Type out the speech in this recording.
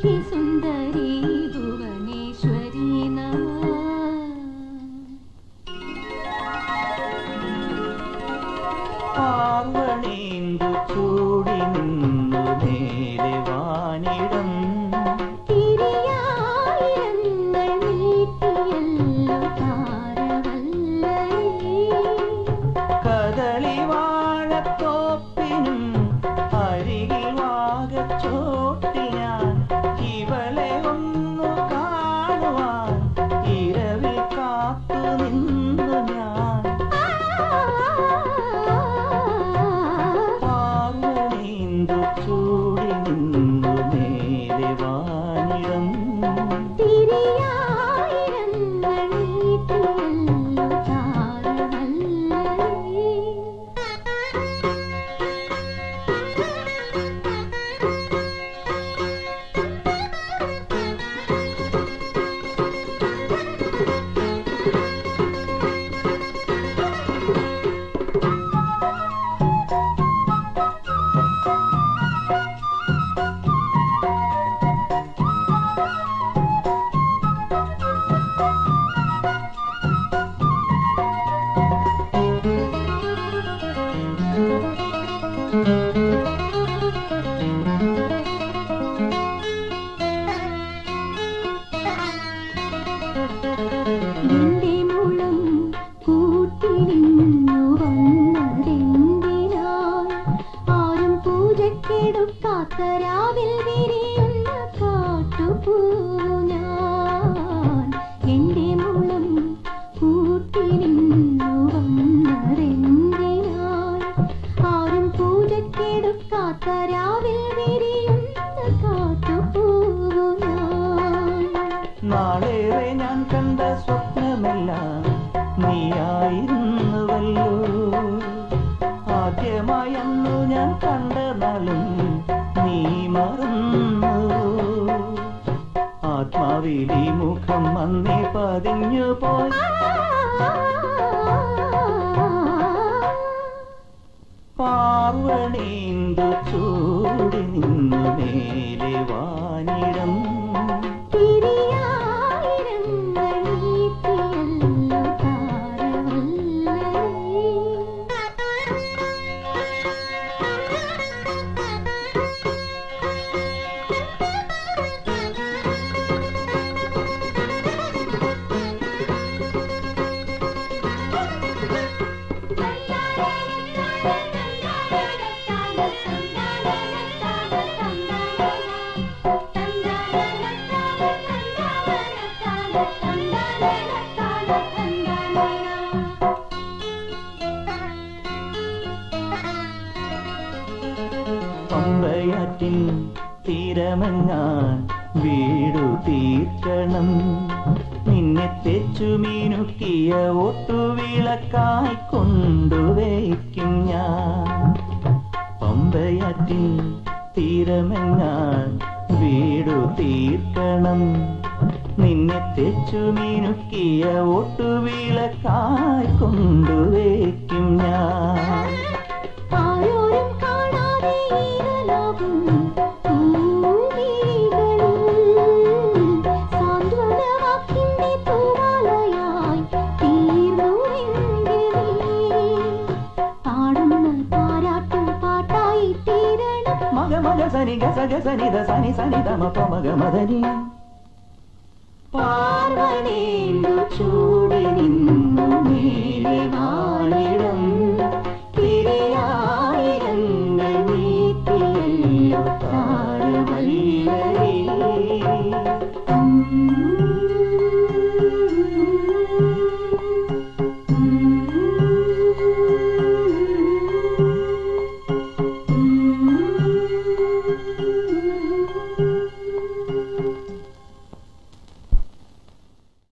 സഖി സുന്ദരി ഭുവനേശ്വരി നമഃ. പാർവണേന്ദു ചൂടി നിന്നു നേരെ വാനിടം കദളിവാഴത്തോപ്പിനും അരികിൽ വാകച്ചോട്ടിൽ ഞാൻ ഇവളെ ഒന്നു കാണുവാൻ ഇരവിൽ കാത്തു നിന്നു ഞാൻ. പാർവണേന്ദു ചൂടി നിന്നു നേരെ വാനിടം എന്റെ മുളം കൂട്ടിലിന്നു വന്നതെന്തിനാൽ ആരും പൂജക്കെടുക്കാത്ത രാവിൽ വിരിയുന്ന കാട്ടുപൂവു ഞാൻ. എന്റെ മുളം കൂട്ടിലിന്നു വന്നതെന്തിനാൽ ആരും പൂജക്കെടുക്കാത്ത രാവിൽ വിരിയുന്ന കാട്ടുപൂവു ഞാൻ. നാളേറെ ഞാൻ കണ്ട സ്വപ്നമെല്ലാം നീയായിരുന്നുവല്ലോ. ആദ്യമായന്നു ഞാൻ കണ്ട നാളും നീ മറന്നു. ആത്മാവിലി മുഖം അന്നേ പതിഞ്ഞു പോയി. പാർവണേന്ദു ചൂടി നിന്നു മേലെ വാനിടം പമ്പയാറ്റിൻ തീരമങ്ങാൻ വീടു തീർക്കണം. നിന്നെ തെച്ചു മീനുക്കിയ ഒട്ടുവിളക്കായി കൊണ്ടുവയ്ക്കും ഞാൻ. പമ്പയാറ്റിൻ തീരമങ്ങാൻ വീടു തീർക്കണം. നിന്നെ തെച്ചു മീനുക്കിയ ഒട്ടുവിളക്കായി കൊണ്ടുവയ്ക്കും ഞാൻ. మగ సని గ సగ సని ద సని సని ద మ ప మగ మదని. പാർവണേന്ദു ചൂടി നിന്നു മേലെ വാനിടം തിരിയായിരങ്ങൾ നീട്ടിയല്ലോ താരവല്ലരി.